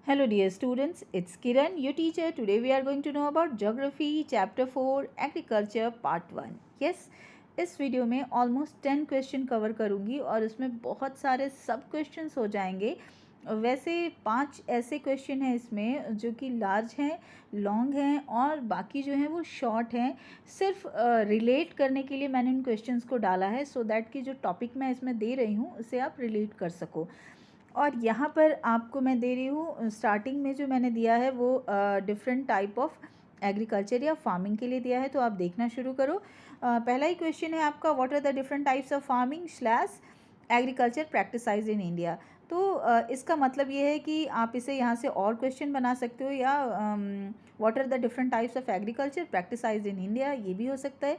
Hello dear students, it's Kiran, your teacher. Today we are going to know about Geography Chapter 4 Agriculture Part 1. Yes, इस video में almost 10 question cover करूँगी और उसमें बहुत सारे सब क्वेश्चंस हो जाएंगे. वैसे 5 ऐसे क्वेश्चन हैं इसमें जो कि लार्ज हैं, लॉन्ग हैं और बाकी जो हैं वो शॉर्ट हैं. सिर्फ रिलेट करने के लिए मैंने इन क्वेश्चंस को डाला है सो दैट कि जो टॉपिक मैं इसमें दे रही हूँ उसे आप रिलेट कर सको. और यहाँ पर आपको मैं दे रही हूँ स्टार्टिंग में जो मैंने दिया है वो डिफरेंट टाइप ऑफ एग्रीकल्चर या फार्मिंग के लिए दिया है, तो आप देखना शुरू करो. पहला ही क्वेश्चन है आपका, what are the different types of farming slash agriculture practise in India. तो इसका मतलब ये है कि आप इसे यहाँ से और क्वेश्चन बना सकते हो, या what are the different types of agriculture practise in India, ये भी हो सकता है.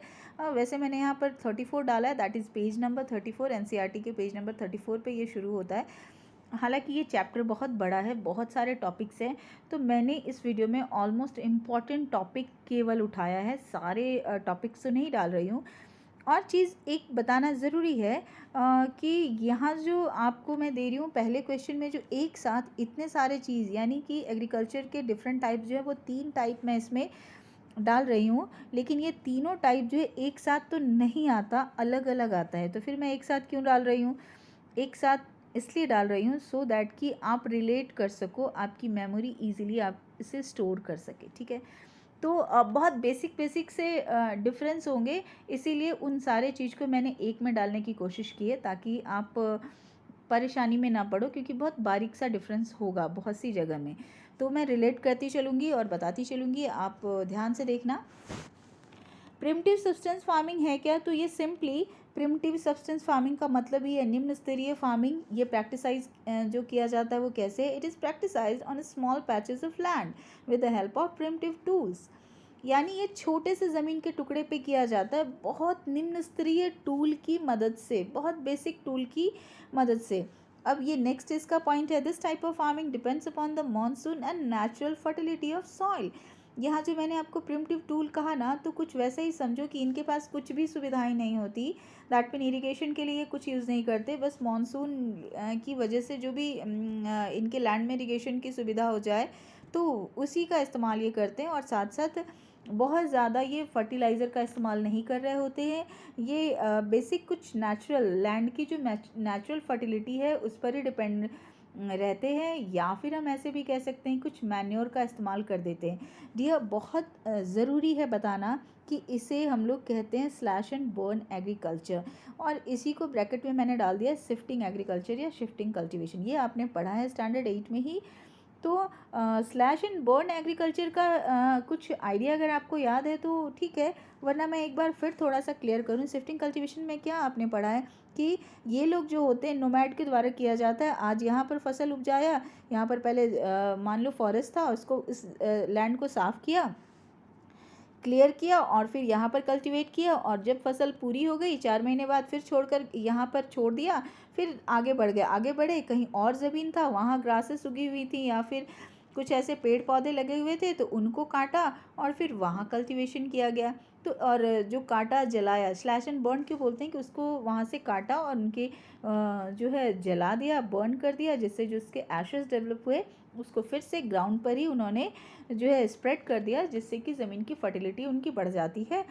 वैसे मैंने यहाँ पर 34 डाला है, that is page number 34. NCERT के पेज नंबर 34 पे ये शुरू होता है. हालांकि ये चैप्टर बहुत बड़ा है, बहुत सारे टॉपिक्स हैं, तो मैंने इस वीडियो में ऑलमोस्ट इम्पॉर्टेंट टॉपिक केवल उठाया है, सारे टॉपिक्स तो नहीं डाल रही हूँ. और चीज़ एक बताना ज़रूरी है कि यहाँ जो आपको मैं दे रही हूँ पहले क्वेश्चन में जो एक साथ इतने सारे चीज़, यानी कि एग्रीकल्चर के डिफरेंट टाइप जो है वो 3 टाइप मैं इसमें डाल रही हूँ, लेकिन ये तीनों टाइप जो है एक साथ तो नहीं आता, अलग अलग आता है. तो फिर मैं एक साथ क्यों डाल रही हूँ? एक साथ इसलिए डाल रही हूँ सो दैट कि आप रिलेट कर सको, आपकी मेमोरी ईजिली आप इसे स्टोर कर सके. ठीक है, तो बहुत बेसिक से डिफरेंस होंगे, इसीलिए उन सारे चीज़ को मैंने एक में डालने की कोशिश की है ताकि आप परेशानी में ना पड़ो, क्योंकि बहुत बारीक सा डिफरेंस होगा बहुत सी जगह में. तो मैं रिलेट करती चलूँगी और बताती चलूँगी, आप ध्यान से देखना. प्रिमिटिव सब्सटेंस फार्मिंग है क्या? तो ये सिंपली प्रिमिटिव सब्सटेंस फार्मिंग का मतलब ही है निम्न स्तरीय फार्मिंग. ये प्रैक्टिसाइज जो किया जाता है वो कैसे? It is practise on small patches of land with the help of primitive tools. यानी ये छोटे से ज़मीन के टुकड़े पे किया जाता है, बहुत निम्न स्तरीय टूल की मदद से, बहुत बेसिक टूल की मदद से. अब ये नेक्स्ट इसका पॉइंट है, this type of farming depends upon the monsoon and natural fertility of soil. यहाँ जो मैंने आपको प्रिमिटिव टूल कहा ना, तो कुछ वैसे ही समझो कि इनके पास कुछ भी सुविधाएं नहीं होती. दैट मीन इरिगेशन के लिए कुछ यूज़ नहीं करते, बस मॉनसून की वजह से जो भी इनके लैंड में इरिगेशन की सुविधा हो जाए तो उसी का इस्तेमाल ये करते हैं. और साथ साथ बहुत ज़्यादा ये फर्टिलाइज़र का इस्तेमाल नहीं कर रहे होते हैं. ये बेसिक कुछ नेचुरल लैंड की जो नेचुरल फर्टिलिटी है उस पर ही डिपेंड रहते हैं, या फिर हम ऐसे भी कह सकते हैं कुछ मैन्योर का इस्तेमाल कर देते हैं. यह बहुत ज़रूरी है बताना कि इसे हम लोग कहते हैं स्लैश एंड बर्न एग्रीकल्चर, और इसी को ब्रैकेट में मैंने डाल दिया शिफ्टिंग एग्रीकल्चर या शिफ्टिंग कल्टीवेशन. ये आपने पढ़ा है स्टैंडर्ड 8 में ही. तो स्लैश एंड बर्न एग्रीकल्चर का कुछ आइडिया अगर आपको याद है तो ठीक है, वरना मैं एक बार फिर थोड़ा सा क्लियर करूँ. शिफ्टिंग कल्टीवेशन में क्या आपने पढ़ा है कि ये लोग जो होते हैं नोमैड के द्वारा किया जाता है. आज यहाँ पर फसल उपजाया, यहाँ पर पहले मान लो फॉरेस्ट था, उसको इस लैंड को साफ़ किया, क्लियर किया और फिर यहाँ पर कल्टीवेट किया, और जब फसल पूरी हो गई 4 महीने बाद फिर छोड़कर यहाँ पर छोड़ दिया, फिर आगे बढ़ गए. आगे बढ़े, कहीं और ज़मीन था वहाँ ग्रासेस उगी हुई थी या फिर कुछ ऐसे पेड़ पौधे लगे हुए थे तो उनको काटा और फिर वहाँ कल्टीवेशन किया गया. तो और जो काटा जलाया, स्लैश एंड बर्न क्यों बोलते हैं कि उसको वहाँ से काटा और उनके जो है जला दिया, बर्न कर दिया, जिससे जो उसके एशेस डेवलप हुए उसको फिर से ग्राउंड पर ही उन्होंने जो है स्प्रेड कर दिया, जिससे कि ज़मीन की फर्टिलिटी उनकी बढ़ जाती है.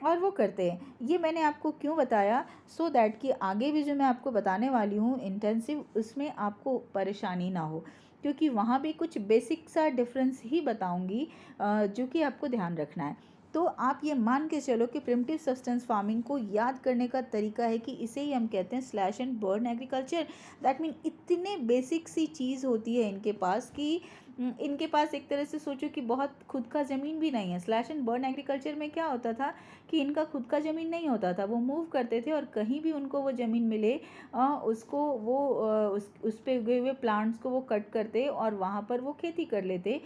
और वो करते हैं. ये मैंने आपको क्यों बताया? सो दैट कि आगे भी जो मैं आपको बताने वाली हूँ इंटेंसिव, उसमें आपको परेशानी ना हो, क्योंकि वहाँ भी कुछ बेसिक सा डिफरेंस ही बताऊँगी जो कि आपको ध्यान रखना है. तो आप ये मान के चलो कि प्रिमिटिव सब्सटेंस फार्मिंग को याद करने का तरीका है कि इसे ही हम कहते हैं slash and burn agriculture. That mean इतने बेसिक सी चीज़ होती है इनके पास कि इनके पास एक तरह से सोचो कि बहुत खुद का ज़मीन भी नहीं है. स्लैश एंड बर्न एग्रीकल्चर में क्या होता था कि इनका खुद का ज़मीन नहीं होता था, वो मूव करते थे और कहीं भी उनको वो ज़मीन मिले उसको वो उस पे उगे हुए प्लांट्स को वो कट करते और वहाँ पर वो खेती कर लेते,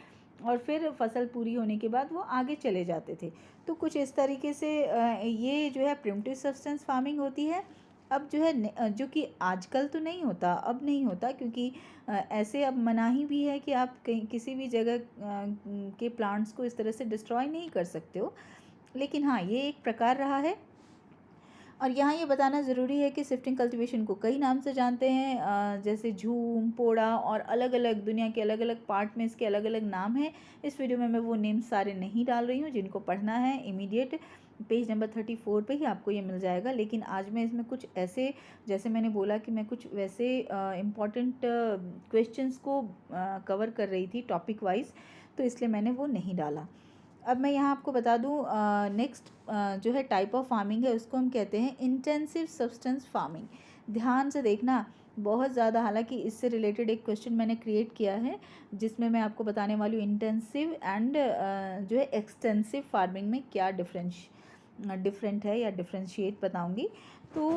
और फिर फसल पूरी होने के बाद वो आगे चले जाते थे. तो कुछ इस तरीके से ये जो है प्रिमिटिव सब्सटेंस फार्मिंग होती है. अब जो है जो कि आजकल तो नहीं होता, अब नहीं होता, क्योंकि ऐसे अब मनाही भी है कि आप कहीं किसी भी जगह के प्लांट्स को इस तरह से डिस्ट्रॉय नहीं कर सकते हो. लेकिन हाँ, ये एक प्रकार रहा है. और यहाँ ये बताना ज़रूरी है कि शिफ्टिंग कल्टीवेशन को कई नाम से जानते हैं, जैसे झूम, पोड़ा, और अलग अलग दुनिया के अलग अलग पार्ट में इसके अलग अलग नाम हैं। इस वीडियो में मैं वो नेम सारे नहीं डाल रही हूँ, जिनको पढ़ना है इमीडिएट पेज नंबर 34 पे ही आपको ये मिल जाएगा। लेकिन आज मैं इसमें कुछ ऐसे, जैसे मैंने बोला कि मैं कुछ वैसे इम्पॉर्टेंट क्वेश्चंस को कवर कर रही थी टॉपिक वाइज, तो इसलिए मैंने वो नहीं डाला। अब मैं यहाँ आपको बता दूँ, नेक्स्ट जो है टाइप ऑफ फार्मिंग है, उसको हम कहते हैं इंटेंसिव सब्सटेंस फार्मिंग। ध्यान से देखना बहुत ज़्यादा, हालांकि इससे रिलेटेड एक क्वेश्चन मैंने क्रिएट किया है जिसमें मैं आपको बताने वाली हूँ इंटेंसिव एंड जो है एक्सटेंसिव फार्मिंग में क्या डिफरेंट है या डिफ्रेंशिएट बताऊँगी। तो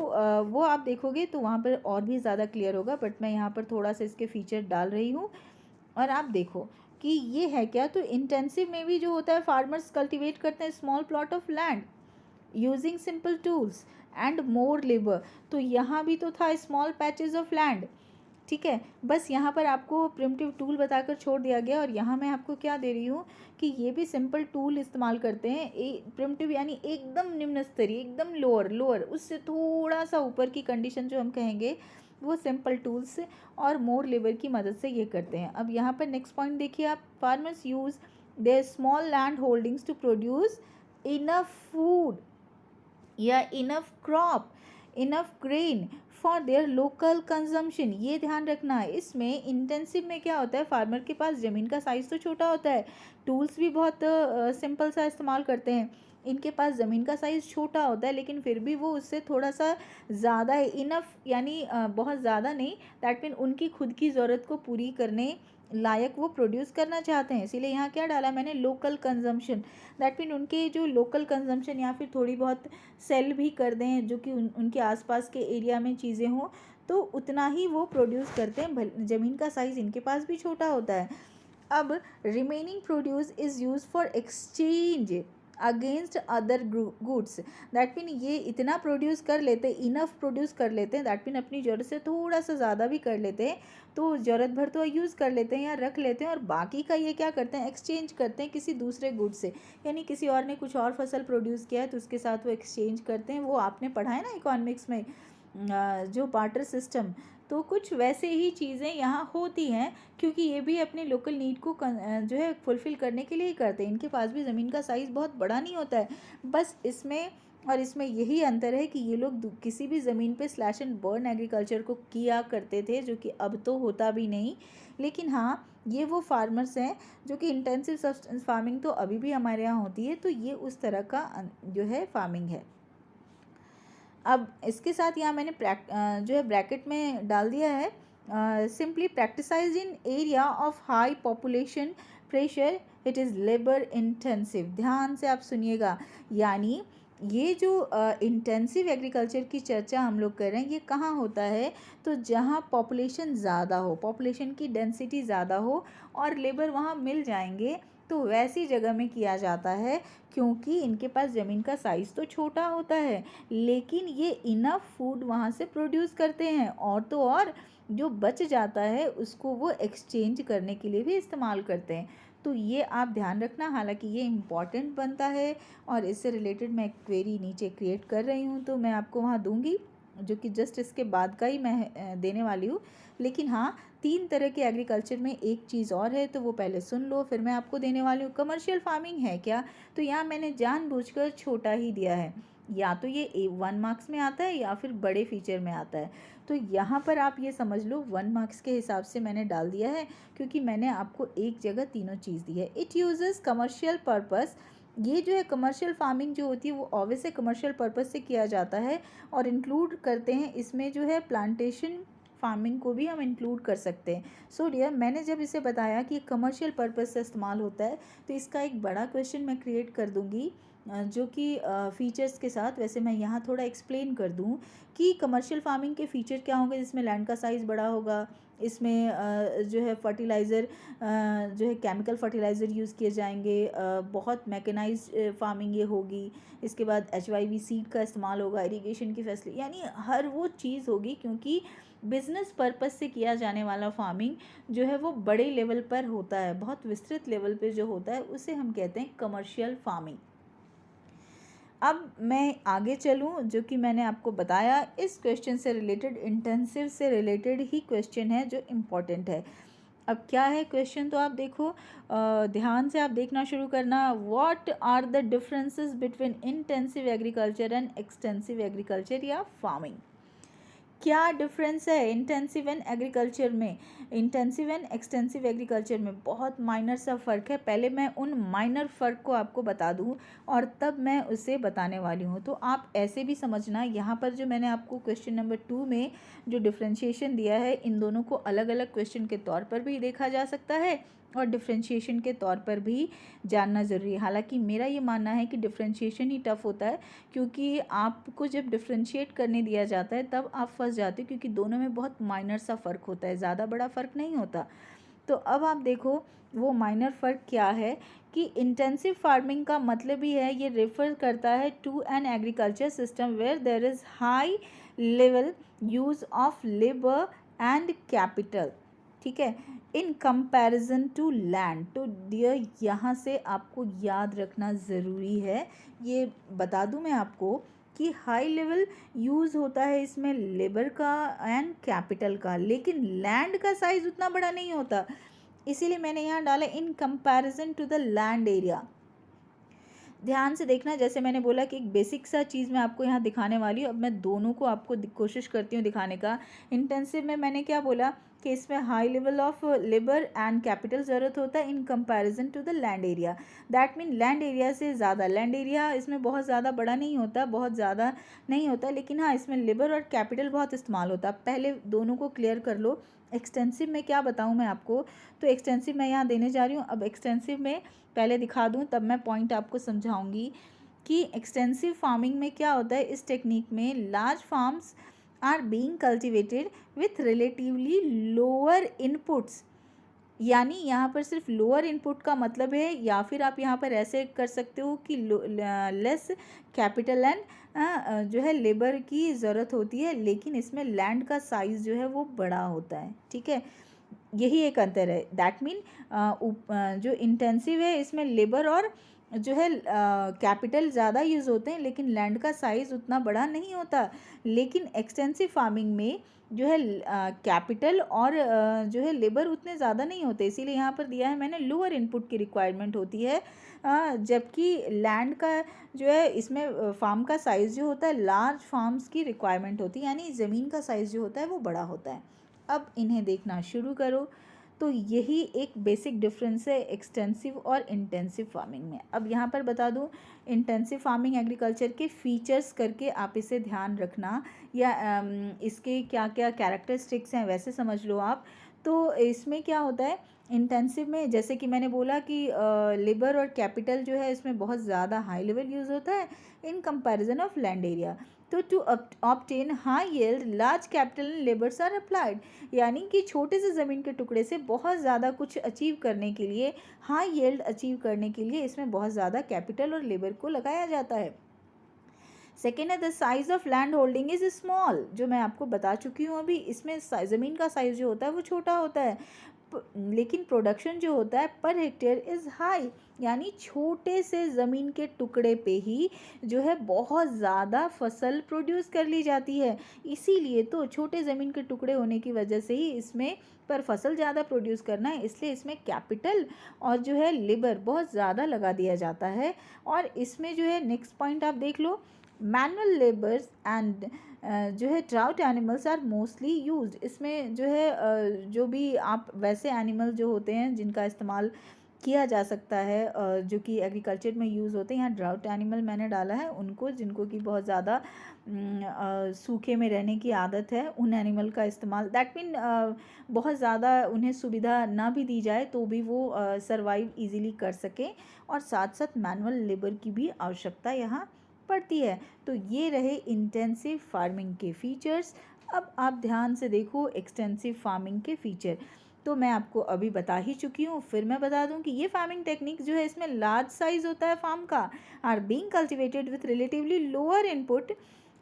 वो आप देखोगे तो वहाँ पर और भी ज़्यादा क्लियर होगा, बट मैं यहाँ पर थोड़ा सा इसके फीचर डाल रही हूँ। और आप देखो कि ये है क्या, तो इंटेंसिव में भी जो होता है फार्मर्स कल्टीवेट करते हैं small plot of land using simple tools and more labour. तो यहाँ भी तो था स्मॉल पैचेस ऑफ लैंड, ठीक है। बस यहाँ पर आपको प्रिमिटिव टूल बताकर छोड़ दिया गया, और यहाँ मैं आपको क्या दे रही हूँ कि ये भी सिंपल टूल इस्तेमाल करते हैं। प्रिमिटिव यानी एकदम निम्न स्तरीय, एकदम लोअर उससे थोड़ा सा ऊपर की कंडीशन जो हम कहेंगे वो सिंपल टूल्स और मोर लेबर की मदद से ये करते हैं। अब यहाँ पर नेक्स्ट पॉइंट देखिए आप, farmers use their small land holdings to produce enough food या enough crop, enough grain for their local consumption. ये ध्यान रखना है। इसमें इंटेंसिव में क्या होता है, फार्मर के पास ज़मीन का साइज़ तो छोटा होता है, टूल्स भी बहुत सिंपल सा इस्तेमाल करते हैं। इनके पास ज़मीन का साइज़ छोटा होता है, लेकिन फिर भी वो उससे थोड़ा सा ज़्यादा है, इनफ यानी बहुत ज़्यादा नहीं, दैट मीन उनकी खुद की ज़रूरत को पूरी करने लायक वो प्रोड्यूस करना चाहते हैं। इसीलिए यहाँ क्या डाला मैंने, लोकल कंजम्पशन। दैट मीन उनके जो लोकल कंजम्पशन या फिर थोड़ी बहुत सेल भी कर दें जो कि उनके आसपास के एरिया में चीज़ें हों, तो उतना ही वो प्रोड्यूस करते हैं। ज़मीन का साइज़ इनके पास भी छोटा होता है। अब remaining produce is use for exchange against other goods. That mean ये इतना प्रोड्यूस कर लेते हैं, इनफ प्रोड्यूस कर लेते हैं, दैट मीन अपनी ज़रूरत से थोड़ा सा ज़्यादा भी कर लेते हैं, तो ज़रूरत भर तो यूज़ कर लेते हैं या रख लेते हैं, और बाकी का ये क्या करते हैं, एक्सचेंज करते हैं किसी दूसरे गुड से। यानी किसी और ने कुछ और फसल प्रोड्यूस किया है तो उसके साथ वो एक्सचेंज करते हैं। वो आपने पढ़ा है ना इकोनॉमिक्स में, जो बार्टर सिस्टम, तो कुछ वैसे ही चीज़ें यहाँ होती हैं, क्योंकि ये भी अपने लोकल नीड को जो है फुलफ़िल करने के लिए ही करते हैं। इनके पास भी ज़मीन का साइज़ बहुत बड़ा नहीं होता है। बस इसमें और इसमें यही अंतर है कि ये लोग किसी भी ज़मीन पे स्लैश एंड बर्न एग्रीकल्चर को किया करते थे, जो कि अब तो होता भी नहीं। लेकिन हाँ, ये वो फार्मर्स हैं जो कि इंटेंसिव सब्सटेंस फार्मिंग तो अभी भी हमारे यहाँ होती है, तो ये उस तरह का जो है फार्मिंग है। अब इसके साथ यहाँ मैंने जो है ब्रैकेट में डाल दिया है, simply practise in area of high population pressure, it is labour intensive. ध्यान से आप सुनिएगा, यानी ये जो इंटेंसिव एग्रीकल्चर की चर्चा हम लोग कर रहे हैं, ये कहाँ होता है, तो जहाँ पॉपुलेशन ज़्यादा हो, पॉपुलेशन की डेंसिटी ज़्यादा हो और लेबर वहाँ मिल जाएंगे, तो वैसी जगह में किया जाता है। क्योंकि इनके पास ज़मीन का साइज़ तो छोटा होता है, लेकिन ये इनफ फूड वहाँ से प्रोड्यूस करते हैं, और तो और जो बच जाता है उसको वो एक्सचेंज करने के लिए भी इस्तेमाल करते हैं। तो ये आप ध्यान रखना, हालांकि ये इम्पॉर्टेंट बनता है, और इससे रिलेटेड मैं एक क्वेरी नीचे क्रिएट कर रही हूँ, तो मैं आपको वहाँ दूँगी, जो कि जस्ट इसके बाद का ही मैं देने वाली हूँ। लेकिन हाँ, 3 तरह के एग्रीकल्चर में एक चीज़ और है, तो वो पहले सुन लो, फिर मैं आपको देने वाली हूँ। कमर्शियल फार्मिंग है क्या, तो यहाँ मैंने जानबूझकर छोटा ही दिया है, या तो ये 1 मार्क्स में आता है या फिर बड़े फीचर में आता है। तो यहाँ पर आप ये समझ लो 1 मार्क्स के हिसाब से मैंने डाल दिया है, क्योंकि मैंने आपको एक जगह तीनों चीज़ दी है। It uses commercial purpose. ये जो है कमर्शियल फार्मिंग जो होती है वो ऑब्वियसली कमर्शियल पर्पस से किया जाता है, और इंक्लूड करते हैं इसमें जो है प्लांटेशन फार्मिंग को भी हम इंक्लूड कर सकते हैं। सो डियर, मैंने जब इसे बताया कि कमर्शियल पर्पस से इस्तेमाल होता है, तो इसका एक बड़ा क्वेश्चन मैं क्रिएट कर दूंगी, जो कि फ़ीचर्स के साथ। वैसे मैं यहाँ थोड़ा एक्सप्लेन कर दूँ कि कमर्शियल फार्मिंग के फ़ीचर क्या होंगे, जिसमें लैंड का साइज़ बड़ा होगा, इसमें जो है फर्टिलाइज़र, जो है केमिकल फर्टिलाइज़र यूज़ किए जाएंगे, बहुत मैकेनाइज्ड फार्मिंग ये होगी। इसके बाद HYV सीड का इस्तेमाल होगा, इरिगेशन की फैसिलिटी, यानी हर वो चीज़ होगी, क्योंकि बिज़नेस पर्पस से किया जाने वाला फार्मिंग जो है वो बड़े लेवल पर होता है, बहुत विस्तृत लेवल पे जो होता है उसे हम कहते हैं कमर्शियल फार्मिंग। अब मैं आगे चलूँ, जो कि मैंने आपको बताया इस क्वेश्चन से रिलेटेड, इंटेंसिव से रिलेटेड ही क्वेश्चन है जो इम्पोर्टेंट है। अब क्या है क्वेश्चन, तो आप देखो, ध्यान से आप देखना शुरू करना। What are the differences between intensive agriculture and extensive agriculture या फार्मिंग। क्या डिफरेंस है इंटेंसिव एंड एग्रीकल्चर में, इंटेंसिव एंड एक्सटेंसिव एग्रीकल्चर में? बहुत माइनर सा फ़र्क है। पहले मैं उन माइनर फ़र्क को आपको बता दूं और तब मैं उसे बताने वाली हूं। तो आप ऐसे भी समझना, यहाँ पर जो मैंने आपको क्वेश्चन नंबर 2 में जो डिफ्रेंशिएशन दिया है, इन दोनों को अलग अलग क्वेश्चन के तौर पर भी देखा जा सकता है और डिफ्रेंशिएशन के तौर पर भी जानना ज़रूरी है। हालांकि मेरा ये मानना है कि डिफ्रेंशिएशन ही टफ़ होता है, क्योंकि आपको जब डिफ्रेंशिएट करने दिया जाता है तब आप फंस जाते हो, क्योंकि दोनों में बहुत माइनर सा फ़र्क होता है, ज़्यादा बड़ा फ़र्क नहीं होता। तो अब आप देखो वो माइनर फ़र्क क्या है कि इंटेंसिव फार्मिंग का मतलब ही है, ये रेफर करता है to an agriculture system where there is high level use of labour and capital, ठीक है, इन कंपैरिजन टू लैंड। तो डियर, यहाँ से आपको याद रखना ज़रूरी है, ये बता दूँ मैं आपको कि हाई लेवल यूज़ होता है इसमें लेबर का एंड कैपिटल का, लेकिन लैंड का साइज़ उतना बड़ा नहीं होता। इसीलिए मैंने यहाँ डाला in comparison to the land area. ध्यान से देखना, जैसे मैंने बोला कि एक बेसिक सा चीज़ मैं आपको यहाँ दिखाने वाली हूँ। अब मैं दोनों को आपको कोशिश करती हूँ दिखाने का। इंटेंसिव में मैंने क्या बोला कि इसमें high level of labour and capital ज़रूरत होता है in comparison to the land area. That mean land area से ज़्यादा, लैंड एरिया इसमें बहुत ज़्यादा बड़ा नहीं होता, बहुत ज़्यादा नहीं होता, लेकिन हाँ इसमें लेबर और कैपिटल बहुत इस्तेमाल होता है। पहले दोनों को क्लियर कर लो। एक्सटेंसिव में क्या बताऊँ मैं आपको, तो एक्सटेंसिव मैं यहाँ देने जा रही हूँ। अब एक्सटेंसिव में पहले दिखा दूँ तब मैं पॉइंट आपको समझाऊंगी कि एक्सटेंसिव फार्मिंग में क्या होता है। इस टेक्निक में large farms are being cultivated with relatively lower inputs, यानी यहाँ पर सिर्फ लोअर इनपुट का मतलब है, या फिर आप यहाँ पर ऐसे कर सकते हो कि लेस कैपिटल एंड जो है लेबर की ज़रूरत होती है, लेकिन इसमें लैंड का साइज़ जो है वो बड़ा होता है, ठीक है। यही एक अंतर है। दैट मीन जो इंटेंसिव है इसमें लेबर और जो है कैपिटल ज़्यादा यूज़ होते हैं, लेकिन लैंड का साइज़ उतना बड़ा नहीं होता। लेकिन एक्सटेंसिव फार्मिंग में जो है कैपिटल और जो है लेबर उतने ज़्यादा नहीं होते, इसीलिए यहाँ पर दिया है मैंने लोअर इनपुट की रिक्वायरमेंट होती है, जबकि लैंड का जो है इसमें फार्म का साइज़ जो होता है लार्ज फार्म्स की रिक्वायरमेंट होती है, यानी ज़मीन का साइज़ जो होता है वो बड़ा होता है। अब इन्हें देखना शुरू करो। तो यही एक बेसिक डिफरेंस है एक्सटेंसिव और इंटेंसिव फार्मिंग में। अब यहाँ पर बता दूँ, इंटेंसिव फार्मिंग एग्रीकल्चर के फीचर्स करके आप इसे ध्यान रखना, या इसके क्या क्या कैरेक्टरिस्टिक्स हैं वैसे समझ लो आप। तो इसमें क्या होता है इंटेंसिव में, जैसे कि मैंने बोला कि लेबर और कैपिटल जो है इसमें बहुत ज़्यादा हाई लेवल यूज़ होता है in comparison of land area. तो to obtain high yield large capital and labours are applied, यानी कि छोटे से ज़मीन के टुकड़े से बहुत ज़्यादा कुछ अचीव करने के लिए, हाई यील्ड अचीव करने के लिए इसमें बहुत ज़्यादा कैपिटल और लेबर को लगाया जाता है। सेकेंड है the size of land holding is small, जो मैं आपको बता चुकी हूँ अभी, इसमें ज़मीन का साइज़ जो होता है वो छोटा होता है, लेकिन प्रोडक्शन जो होता है पर हेक्टेयर इज़ हाई, यानी छोटे से ज़मीन के टुकड़े पे ही जो है बहुत ज़्यादा फसल प्रोड्यूस कर ली जाती है। इसीलिए तो छोटे ज़मीन के टुकड़े होने की वजह से ही इसमें पर फसल ज़्यादा प्रोड्यूस करना है, इसलिए इसमें कैपिटल और जो है लेबर बहुत ज़्यादा लगा दिया जाता है। और इसमें जो है नेक्स्ट पॉइंट आप देख लो, मैनुअल लेबर्स एंड जो है draught animals are mostly used. इसमें जो है जो भी आप वैसे एनिमल जो होते हैं जिनका इस्तेमाल किया जा सकता है, जो कि एग्रीकल्चर में यूज़ होते हैं, यहाँ ड्राउट एनिमल मैंने डाला है उनको जिनको कि बहुत ज़्यादा सूखे में रहने की आदत है, उन एनिमल का इस्तेमाल। दैट मीन बहुत ज़्यादा उन्हें सुविधा ना भी दी जाए तो भी वो सर्वाइव इजीली कर सकें, और साथ साथ मैनुअल लेबर की भी आवश्यकता यहाँ पड़ती है। तो ये रहे इंटेंसिव फार्मिंग के फीचर्स। अब आप ध्यान से देखो एक्सटेंसिव फार्मिंग के फीचर, तो मैं आपको अभी बता ही चुकी हूँ, फिर मैं बता दूँ कि ये फार्मिंग टेक्निक जो है इसमें लार्ज साइज होता है फार्म का, are being cultivated with relatively lower input,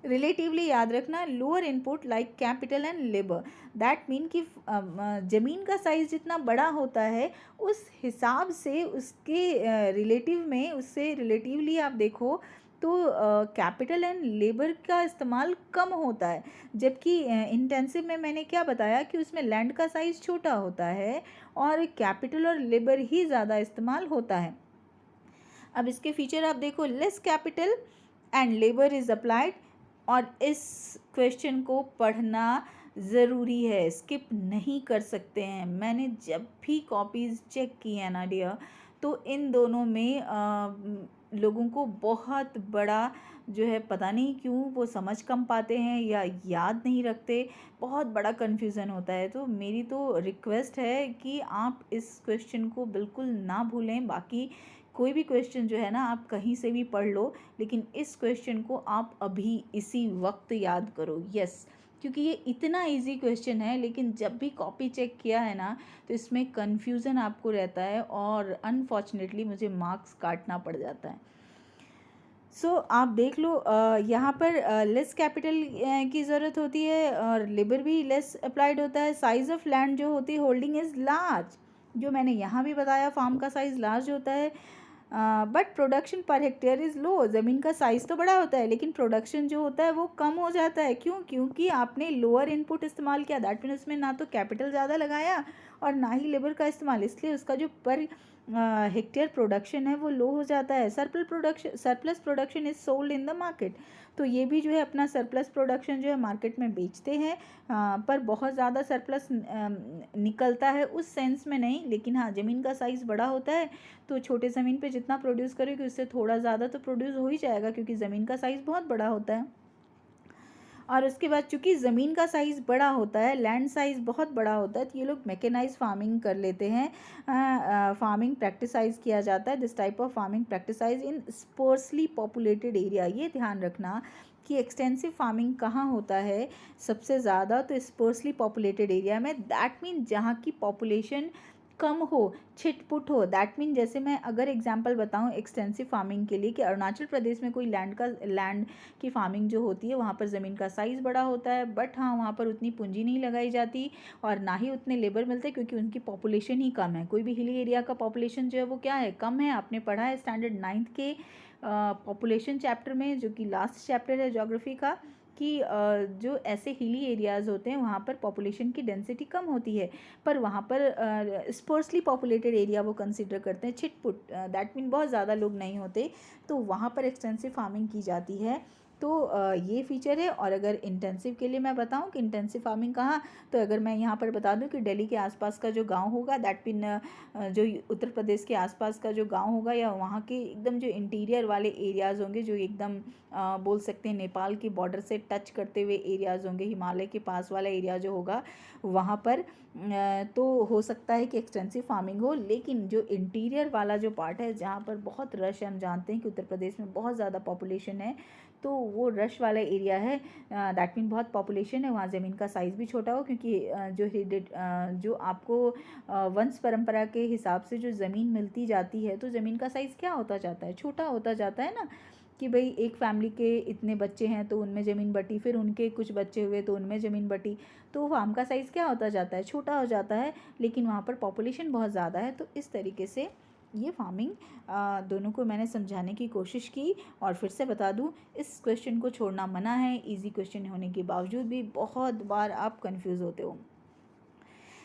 relatively याद रखना, lower input like capital and labour. That mean कि ज़मीन का साइज़ जितना बड़ा होता है उस हिसाब से उसके रिलेटिव में, उससे रिलेटिवली आप देखो तो कैपिटल एंड लेबर का इस्तेमाल कम होता है, जबकि इंटेंसिव में मैंने क्या बताया कि उसमें लैंड का साइज़ छोटा होता है और कैपिटल और लेबर ही ज़्यादा इस्तेमाल होता है। अब इसके फीचर आप देखो, less capital and labour is applied, और इस क्वेश्चन को पढ़ना ज़रूरी है, स्किप नहीं कर सकते हैं। मैंने जब भी कॉपीज़ चेक की है ना डियर, तो इन दोनों में लोगों को बहुत बड़ा जो है, पता नहीं क्यों वो समझ कम पाते हैं या याद नहीं रखते, बहुत बड़ा कन्फ्यूज़न होता है। तो मेरी तो रिक्वेस्ट है कि आप इस क्वेश्चन को बिल्कुल ना भूलें। बाकी कोई भी क्वेश्चन जो है ना, आप कहीं से भी पढ़ लो, लेकिन इस क्वेश्चन को आप अभी इसी वक्त याद करो। यस, क्योंकि ये इतना इजी क्वेश्चन है, लेकिन जब भी कॉपी चेक किया है ना, तो इसमें कन्फ्यूज़न आपको रहता है और अनफॉर्चुनेटली मुझे मार्क्स काटना पड़ जाता है। सो आप देख लो, यहाँ पर लेस कैपिटल की ज़रूरत होती है और लेबर भी लेस अप्लाइड होता है। साइज़ ऑफ लैंड जो होती है होल्डिंग इज़ लार्ज, जो मैंने यहाँ भी बताया, फार्म का साइज़ लार्ज होता है। But production per hectare is low, ज़मीन का साइज़ तो बड़ा होता है लेकिन प्रोडक्शन जो होता है वो कम हो जाता है। क्यों? क्योंकि आपने लोअर इनपुट इस्तेमाल किया, दैट मीन उसमें ना तो कैपिटल ज़्यादा लगाया और ना ही लेबर का इस्तेमाल, इसलिए उसका जो पर हेक्टेयर प्रोडक्शन है वो लो हो जाता है। Surplus production is sold in the market, तो ये भी जो है अपना सरप्लस प्रोडक्शन जो है मार्केट में बेचते हैं, पर बहुत ज़्यादा सरप्लस निकलता है उस सेंस में नहीं। लेकिन हाँ, ज़मीन का साइज़ बड़ा होता है, तो छोटे ज़मीन पे जितना प्रोड्यूस करेगी उससे थोड़ा ज़्यादा तो प्रोड्यूस हो ही जाएगा, क्योंकि ज़मीन का साइज़ बहुत बड़ा होता है। और उसके बाद चूँकि ज़मीन का साइज़ बड़ा होता है, लैंड साइज़ बहुत बड़ा होता है, तो ये लोग मैकेनाइज फार्मिंग कर लेते हैं। फार्मिंग प्रैक्टिसाइज किया जाता है। This type of farming practise in sparsely populated area. ये ध्यान रखना कि एक्सटेंसिव फार्मिंग कहाँ होता है सबसे ज़्यादा, तो स्पर्सली पॉपुलेटेड एरिया में। दैट मीन जहाँ की पॉपुलेशन कम हो, छिटपुट हो। दैट मीन जैसे मैं अगर एग्जांपल बताऊं एक्सटेंसिव फार्मिंग के लिए, कि अरुणाचल प्रदेश में कोई लैंड की फार्मिंग जो होती है, वहाँ पर ज़मीन का साइज़ बड़ा होता है, बट हाँ, वहाँ पर उतनी पूंजी नहीं लगाई जाती और ना ही उतने लेबर मिलते, क्योंकि उनकी पॉपुलेशन ही कम है। कोई भी हिली एरिया का पॉपुलेशन जो है वो क्या है, कम है। आपने पढ़ा है स्टैंडर्ड 9th के पॉपुलेशन चैप्टर में, जो कि लास्ट चैप्टर है ज्योग्राफी का, कि जो ऐसे हिली एरियाज़ होते हैं वहाँ पर पॉपुलेशन की डेंसिटी कम होती है, पर वहाँ पर स्पर्सली पॉपुलेटेड एरिया वो कंसिडर करते हैं, छिटपुट, दैट मीन बहुत ज़्यादा लोग नहीं होते, तो वहाँ पर एक्सटेंसिव फार्मिंग की जाती है। तो ये फीचर है। और अगर इंटेंसिव के लिए मैं बताऊं कि इंटेंसिव फार्मिंग कहाँ, तो अगर मैं यहाँ पर बता दूं कि दिल्ली के आसपास का जो गांव होगा, दैट मीन जो उत्तर प्रदेश के आसपास का जो गांव होगा, या वहाँ के एकदम जो इंटीरियर वाले एरियाज़ होंगे, जो एकदम बोल सकते हैं नेपाल की बॉर्डर से टच करते हुए एरियाज़ होंगे, हिमालय के पास वाला एरिया जो होगा वहाँ पर, तो हो सकता है कि एक्सटेंसिव फार्मिंग हो। लेकिन जो इंटीरियर वाला जो पार्ट है, जहाँ पर बहुत रश है, हम जानते हैं कि उत्तर प्रदेश में बहुत ज़्यादा पॉपुलेशन है, तो वो रश वाला एरिया है, दैट मीन बहुत पॉपुलेशन है, वहाँ ज़मीन का साइज़ भी छोटा हो, क्योंकि जो आपको वंश परंपरा के हिसाब से जो ज़मीन मिलती जाती है, तो ज़मीन का साइज़ क्या होता जाता है, छोटा होता जाता है ना, कि भाई एक फैमिली के इतने बच्चे हैं तो उनमें ज़मीन बटी, फिर उनके कुछ बच्चे हुए तो उनमें ज़मीन बटी, तो फार्म का साइज़ क्या होता जाता है, छोटा हो जाता है। लेकिन वहाँ पर पॉपुलेशन बहुत ज़्यादा है, तो इस तरीके से ये फार्मिंग दोनों को मैंने समझाने की कोशिश की। और फिर से बता दूं, इस क्वेश्चन को छोड़ना मना है, इजी क्वेश्चन होने के बावजूद भी बहुत बार आप कंफ्यूज होते हो।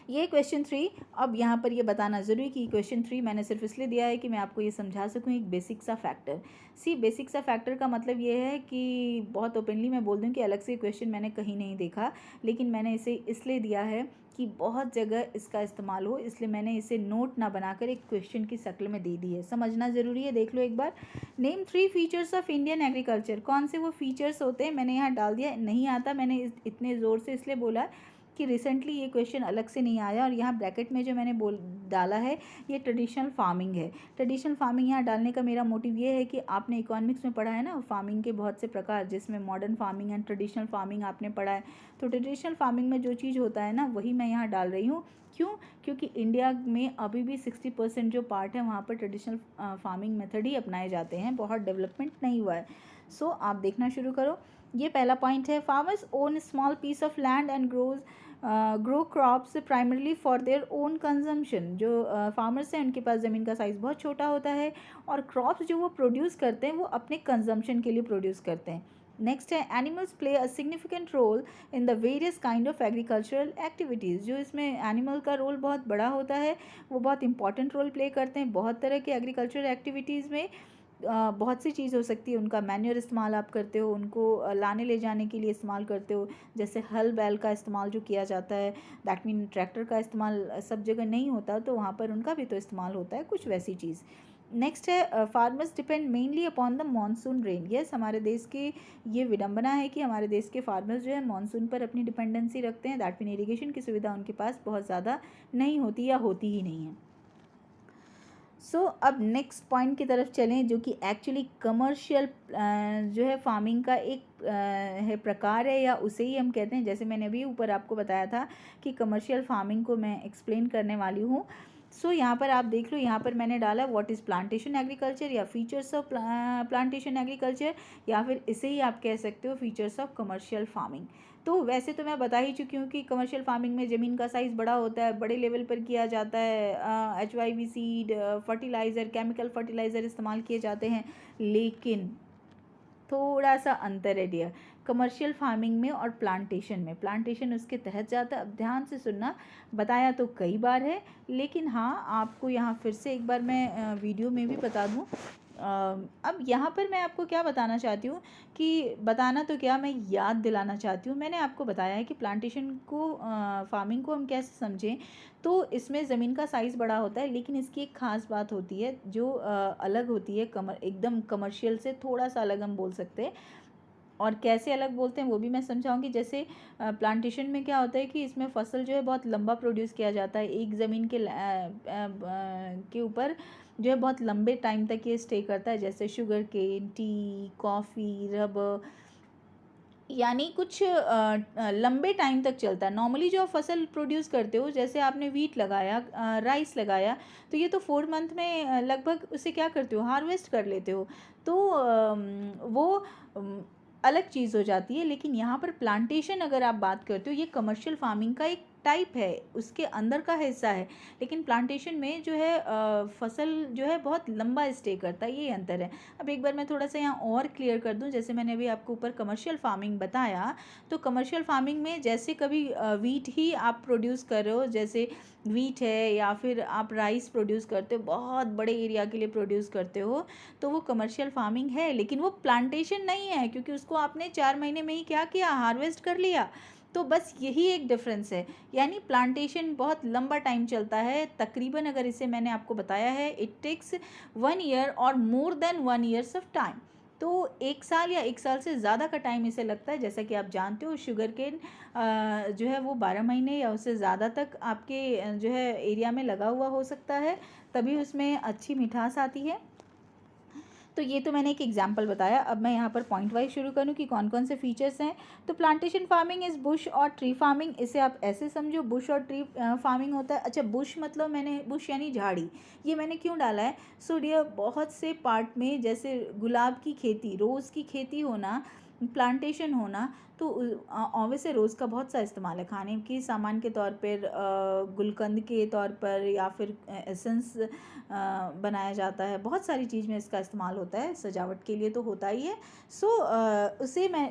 ये क्वेश्चन 3, अब यहाँ पर ये बताना ज़रूरी कि क्वेश्चन 3 मैंने सिर्फ इसलिए दिया है कि मैं आपको ये समझा सकूँ एक बेसिक सा फैक्टर। बेसिक सा फैक्टर का मतलब ये है कि बहुत ओपनली मैं बोल दूँ कि अलग से क्वेश्चन मैंने कहीं नहीं देखा, लेकिन मैंने इसे इसलिए दिया है कि बहुत जगह इसका इस्तेमाल हो, इसलिए मैंने इसे नोट ना बनाकर एक क्वेश्चन की शक्ल में दे दी है। समझना ज़रूरी है। देख लो एक बार, name 3 features of Indian agriculture. कौन से वो फीचर्स होते हैं, मैंने यहाँ डाल दिया, नहीं आता, मैंने इतने ज़ोर से इसलिए बोला कि रिसेंटली ये क्वेश्चन अलग से नहीं आया। और यहाँ ब्रैकेट में जो मैंने डाला है, ये ट्रेडिशनल फार्मिंग है। ट्रेडिशनल फार्मिंग यहाँ डालने का मेरा मोटिव ये है कि आपने इकोनॉमिक्स में पढ़ा है ना, फार्मिंग के बहुत से प्रकार, जिसमें modern farming and traditional farming आपने पढ़ा है। तो ट्रेडिशनल फार्मिंग में जो चीज़ होता है ना, वही मैं यहाँ डाल रही हूँ। क्यों? क्योंकि इंडिया में अभी भी 60% जो पार्ट है वहाँ पर ट्रेडिशनल फार्मिंग मेथड ही अपनाए जाते हैं, बहुत डेवलपमेंट नहीं हुआ है। आप देखना शुरू करो। ये पहला पॉइंट है, farmers own small piece of land and grows grow crops primarily for their own consumption. जो फार्मर्स हैं उनके पास ज़मीन का साइज़ बहुत छोटा होता है और क्रॉप्स जो वो प्रोड्यूस करते हैं वो अपने कंजम्पशन के लिए प्रोड्यूस करते हैं। नेक्स्ट है animals play a significant role in the various kind of agricultural activities. जो इसमें एनिमल का रोल बहुत बड़ा होता है, वो बहुत इंपॉर्टेंट रोल प्ले करते हैं बहुत तरह के एग्रीकल्चरल एक्टिविटीज़ में। बहुत सी चीज़ हो सकती है, उनका मैन्योर इस्तेमाल आप करते हो, उनको लाने ले जाने के लिए इस्तेमाल करते हो। जैसे हल बैल का इस्तेमाल जो किया जाता है, दैट मीन ट्रैक्टर का इस्तेमाल सब जगह नहीं होता, तो वहाँ पर उनका भी तो इस्तेमाल होता है, कुछ वैसी चीज़। नेक्स्ट है farmers depend mainly upon the monsoon rain. Yes, हमारे देश की ये विडंबना है कि हमारे देश के फार्मर्स जो है मानसून पर अपनी डिपेंडेंसी रखते हैं। दैट मीन इरीगेशन की सुविधा उनके पास बहुत ज़्यादा नहीं होती या होती ही नहीं है। अब नेक्स्ट पॉइंट की तरफ चलें, जो कि एक्चुअली कमर्शियल जो है फार्मिंग का एक है प्रकार है, या उसे ही हम कहते हैं। जैसे मैंने अभी ऊपर आपको बताया था कि कमर्शियल फार्मिंग को मैं एक्सप्लेन करने वाली हूँ। यहाँ पर आप देख लो, यहाँ पर मैंने डाला व्हाट इज़ प्लांटेशन एग्रीकल्चर या फीचर्स ऑफ प्लांटेशन एग्रीकल्चर, या फिर इसे ही आप कह सकते हो फीचर्स ऑफ कमर्शियल फार्मिंग। तो वैसे तो मैं बता ही चुकी हूँ कि कमर्शियल फार्मिंग में ज़मीन का साइज़ बड़ा होता है, बड़े लेवल पर किया जाता है, HYV seed, fertiliser, chemical fertiliser इस्तेमाल किए जाते हैं। लेकिन थोड़ा सा अंतर है डियर, कमर्शियल फार्मिंग में और प्लांटेशन में। प्लांटेशन उसके तहत जाता है। अब ध्यान से सुनना, बताया तो कई बार है, लेकिन हाँ आपको यहाँ फिर से एक बार मैं वीडियो में भी बता दूँ। अब यहाँ पर मैं आपको क्या बताना चाहती हूँ कि बताना तो क्या, मैं याद दिलाना चाहती हूँ। मैंने आपको बताया है कि प्लांटेशन को फार्मिंग को हम कैसे समझें। तो इसमें ज़मीन का साइज़ बड़ा होता है, लेकिन इसकी एक ख़ास बात होती है जो अलग होती है, एकदम कमर्शियल से थोड़ा सा अलग हम बोल सकते हैं। और कैसे अलग बोलते हैं वो भी मैं समझाऊंगी। जैसे प्लांटेशन में क्या होता है कि इसमें फसल जो है बहुत लंबा प्रोड्यूस किया जाता है, एक ज़मीन के ऊपर जो है बहुत लंबे टाइम तक ये स्टे करता है। जैसे sugar cane, tea, coffee, rubber, यानी कुछ लंबे टाइम तक चलता है। नॉर्मली जो आप फसल प्रोड्यूस करते हो, जैसे आपने वीट लगाया, राइस लगाया, तो ये तो 4 मंथ में लगभग उसे क्या करते हो, हार्वेस्ट कर लेते हो। तो वो अलग चीज़ हो जाती है। लेकिन यहाँ पर प्लांटेशन अगर आप बात करते हो, ये कमर्शियल फार्मिंग का एक टाइप है, उसके अंदर का हिस्सा है। लेकिन प्लांटेशन में जो है फसल जो है बहुत लंबा स्टे करता है, ये अंतर है। अब एक बार मैं थोड़ा सा यहाँ और क्लियर कर दूँ। जैसे मैंने अभी आपको ऊपर कमर्शियल फार्मिंग बताया, तो कमर्शियल फार्मिंग में जैसे कभी वीट ही आप प्रोड्यूस कर रहे हो, जैसे वीट है या फिर आप राइस प्रोड्यूस करते हो, बहुत बड़े एरिया के लिए प्रोड्यूस करते हो, तो वो कमर्शियल फार्मिंग है। लेकिन वो प्लांटेशन नहीं है, क्योंकि उसको आपने 4 महीने में ही क्या किया, हार्वेस्ट कर लिया। तो बस यही एक डिफरेंस है। यानी प्लांटेशन बहुत लंबा टाइम चलता है, तकरीबन अगर इसे मैंने आपको बताया है, इट टेक्स 1 ईयर और more than 1 years of time. तो 1 साल या 1 साल से ज़्यादा का टाइम इसे लगता है। जैसा कि आप जानते हो शुगर केन जो है वो 12 महीने या उससे ज़्यादा तक आपके जो है एरिया में लगा हुआ हो सकता है, तभी उसमें अच्छी मिठास आती है। तो ये तो मैंने एक एग्जांपल बताया। अब मैं यहाँ पर पॉइंट वाइज शुरू करूँ कि कौन कौन से फीचर्स हैं। तो प्लांटेशन फार्मिंग इज़ बुश और ट्री फार्मिंग। इसे आप ऐसे समझो, बुश और ट्री फार्मिंग होता है। अच्छा, बुश मतलब मैंने, बुश यानी झाड़ी, ये मैंने क्यों डाला है, सो डियर बहुत से पार्ट में, जैसे गुलाब की खेती, रोज़ की खेती होना, प्लांटेशन होना, तो ऑब्वियस है रोज़ का बहुत सा इस्तेमाल है, खाने के सामान के तौर पर, गुलकंद के तौर पर, या फिर एसेंस बनाया जाता है। बहुत सारी चीज़ में इसका इस्तेमाल होता है, सजावट के लिए तो होता ही है।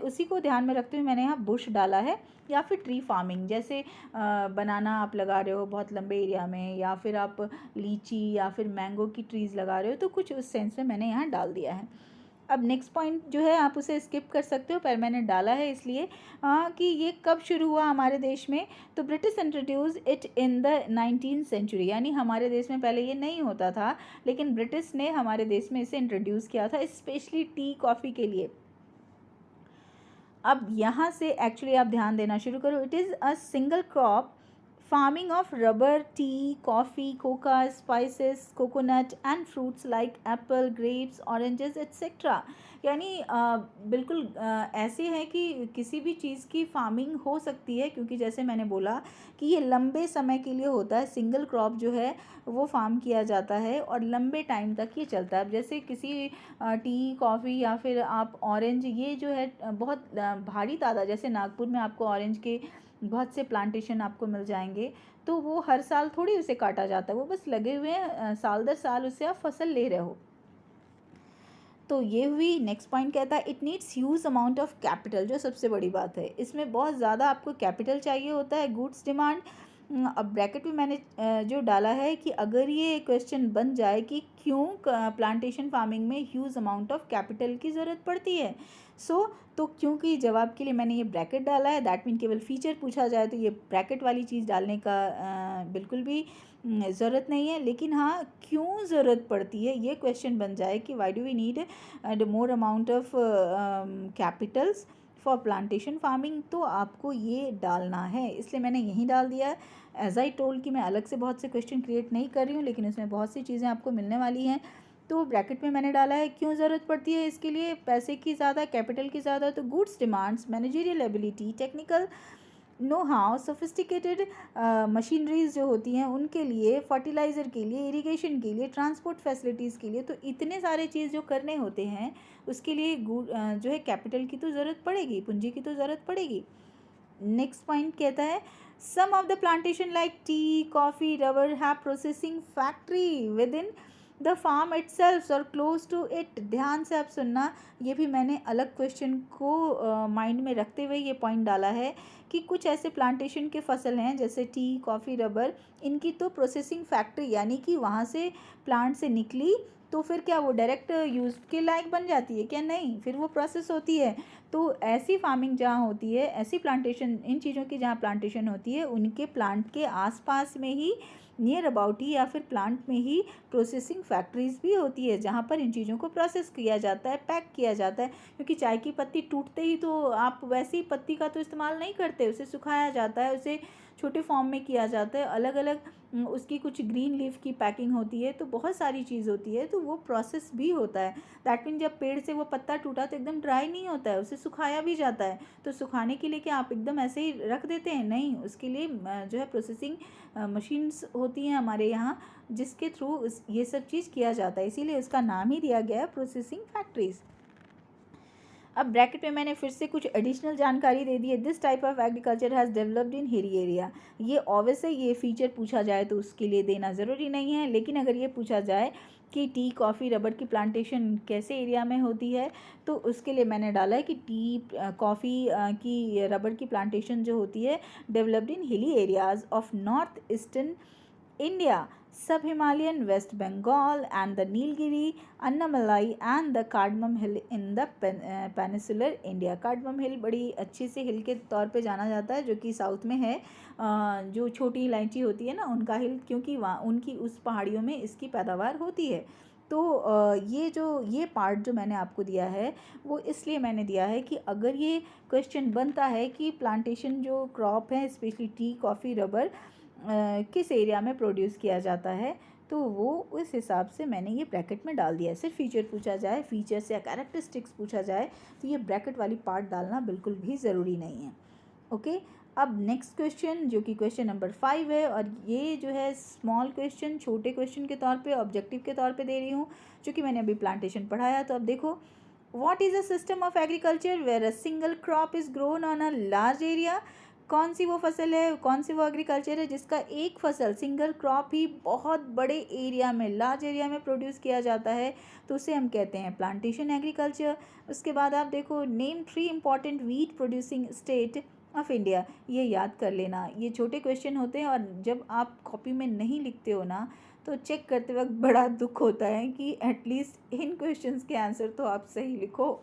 उसी को ध्यान में रखते हुए मैंने यहाँ बुश डाला है। या फिर ट्री फार्मिंग, जैसे बनाना आप लगा रहे हो बहुत लंबे एरिया में, या फिर आप लीची या फिर मैंगो की ट्रीज़ लगा रहे हो, तो कुछ उस सेंस में मैंने यहाँ डाल दिया है। अब नेक्स्ट पॉइंट जो है आप उसे स्किप कर सकते हो, पर मैंने डाला है इसलिए कि ये कब शुरू हुआ हमारे देश में। तो British introduce it in the 19th century, यानी हमारे देश में पहले ये नहीं होता था, लेकिन ब्रिटिश ने हमारे देश में इसे इंट्रोड्यूस किया था, स्पेशली टी कॉफ़ी के लिए। अब यहाँ से एक्चुअली आप ध्यान देना शुरू करो। It is a single crop farming of rubber, T, coffee, Coca, spices, coconut and fruits like Apple, grapes, oranges etcetera. यानी बिल्कुल ऐसे है कि किसी भी चीज़ की फार्मिंग हो सकती है, क्योंकि जैसे मैंने बोला कि ये लंबे समय के लिए होता है, सिंगल क्रॉप जो है वो फार्म किया जाता है और लंबे टाइम तक ये चलता है। अब जैसे किसी टी, कॉफ़ी या फिर आप ऑरेंज, ये जो है बहुत भारी तादाद, जैसे नागपुर में आपको ऑरेंज के बहुत से प्लांटेशन आपको मिल जाएंगे। तो वो हर साल थोड़ी उसे काटा जाता है, वो बस लगे हुए हैं, साल दर साल उससे आप फसल ले रहे हो। तो ये हुई। नेक्स्ट पॉइंट कहता है it needs huge amount of capital, जो सबसे बड़ी बात है, इसमें बहुत ज़्यादा आपको कैपिटल चाहिए होता है। गुड्स डिमांड, अब ब्रैकेट में मैंने जो डाला है कि अगर ये क्वेश्चन बन जाए कि क्यों प्लांटेशन फार्मिंग में ह्यूज अमाउंट ऑफ कैपिटल की ज़रूरत पड़ती है, तो क्योंकि जवाब के लिए मैंने ये ब्रैकेट डाला है, दैट मीन केवल फीचर पूछा जाए तो ये ब्रैकेट वाली चीज़ डालने का बिल्कुल भी ज़रूरत नहीं है। लेकिन हाँ, क्यों ज़रूरत पड़ती है, ये क्वेश्चन बन जाए कि why do we need more amount of capitals for plantation farming, तो आपको ये डालना है, इसलिए मैंने यहीं डाल दिया है। एज आई टोल्ड कि मैं अलग से बहुत से क्वेश्चन क्रिएट नहीं कर रही हूँ, लेकिन इसमें बहुत सी चीज़ें आपको मिलने वाली हैं। तो ब्रैकेट में मैंने डाला है क्यों ज़रूरत पड़ती है इसके लिए पैसे की ज़्यादा, कैपिटल की ज़्यादा। तो goods demands, managerial ability, technical know how, sophisticated machineries जो होती हैं उनके लिए, फर्टिलाइज़र के लिए, इरिगेशन के लिए, ट्रांसपोर्ट फैसिलिटीज़ के लिए, तो इतने सारे चीज़ जो करने होते हैं उसके लिए जो है कैपिटल की तो ज़रूरत पड़ेगी, पूंजी की तो ज़रूरत पड़ेगी। नेक्स्ट पॉइंट कहता है some of the plantation like tea, coffee, rubber have processing factory within the farm itself और क्लोज टू इट। ध्यान से आप सुनना, ये भी मैंने अलग क्वेश्चन को माइंड में रखते हुए ये पॉइंट डाला है कि कुछ ऐसे प्लांटेशन के फसल हैं जैसे टी, कॉफ़ी, रबर, इनकी तो प्रोसेसिंग फैक्ट्री, यानी कि वहाँ से प्लांट से निकली तो फिर क्या वो डायरेक्ट यूज़ के लायक बन जाती है क्या? नहीं, फिर वो प्रोसेस होती है। तो ऐसी फार्मिंग जहाँ होती है, ऐसी प्लांटेशन, इन चीज़ों की जहाँ प्लांटेशन होती है, उनके प्लांट के आसपास में ही, नियर अबाउट ही, या फिर प्लांट में ही प्रोसेसिंग फैक्ट्रीज भी होती है जहाँ पर इन चीज़ों को प्रोसेस किया जाता है, पैक किया जाता है। क्योंकि चाय की पत्ती टूटते ही तो आप वैसे ही पत्ती का तो इस्तेमाल नहीं करते, उसे सुखाया जाता है, उसे छोटे फॉर्म में किया जाता है, अलग अलग उसकी कुछ ग्रीन लीफ की पैकिंग होती है, तो बहुत सारी चीज़ होती है, तो वो प्रोसेस भी होता है। दैट मीन जब पेड़ से वो पत्ता टूटा तो एकदम ड्राई नहीं होता है, उसे सुखाया भी जाता है। तो सुखाने के लिए क्या आप एकदम ऐसे ही रख देते हैं? नहीं, उसके लिए जो है प्रोसेसिंग मशीन्स होती हैं हमारे यहाँ, जिसके थ्रू ये सब चीज़ किया जाता है, इसीलिए उसका नाम ही दिया गया है प्रोसेसिंग फैक्ट्रीज। अब ब्रैकेट में मैंने फिर से कुछ एडिशनल जानकारी दे दी है। This type of agriculture has developed in hilly area. ये ऑब्वियस है, ये फीचर पूछा जाए तो उसके लिए देना ज़रूरी नहीं है, लेकिन अगर ये पूछा जाए कि टी, कॉफ़ी, रबर की प्लांटेशन कैसे एरिया में होती है, तो उसके लिए मैंने डाला है कि टी, कॉफ़ी की, रबर की प्लांटेशन जो होती है developed in hilly areas of north eastern India, sub-Himalayan West Bengal and the Nilgiri, Annamalai and the Cardamom Hill in the peninsular India. Cardamom Hill बड़ी अच्छी से हिल के तौर पे जाना जाता है, जो कि साउथ में है। जो छोटी इलायची होती है ना, उनका हिल, क्योंकि वहाँ उनकी उस पहाड़ियों में इसकी पैदावार होती है। तो ये पार्ट जो मैंने आपको दिया है वो इसलिए मैंने दिया है कि अगर ये क्वेश्चन बनता है कि प्लांटेशन जो क्रॉप है, स्पेशली टी, कॉफ़ी, रबर, किस एरिया में प्रोड्यूस किया जाता है, तो वो उस हिसाब से मैंने ये ब्रैकेट में डाल दिया है। सिर्फ फीचर पूछा जाए, फीचर्स या कैरेक्टरिस्टिक्स पूछा जाए, तो ये ब्रैकेट वाली पार्ट डालना बिल्कुल भी ज़रूरी नहीं है। ओके, अब नेक्स्ट क्वेश्चन जो कि क्वेश्चन नंबर 5 है, और ये जो है स्मॉल क्वेश्चन, छोटे क्वेश्चन के तौर पे, ऑब्जेक्टिव के तौर पे दे रही हूँ, जो कि मैंने अभी प्लांटेशन पढ़ाया। तो अब देखो, what is a system of agriculture where a single crop is grown on a large area. कौन सी वो फसल है, कौन सी वो एग्रीकल्चर है जिसका एक फसल, सिंगल क्रॉप ही बहुत बड़े एरिया में, लार्ज एरिया में प्रोड्यूस किया जाता है, तो उसे हम कहते हैं प्लांटेशन एग्रीकल्चर। उसके बाद आप देखो, name 3 important wheat producing state of India. ये याद कर लेना, ये छोटे क्वेश्चन होते हैं, और जब आप कॉपी में नहीं लिखते हो ना, तो चेक करते वक्त बड़ा दुख होता है कि एटलीस्ट इन क्वेश्चंस के आंसर तो आप सही लिखो।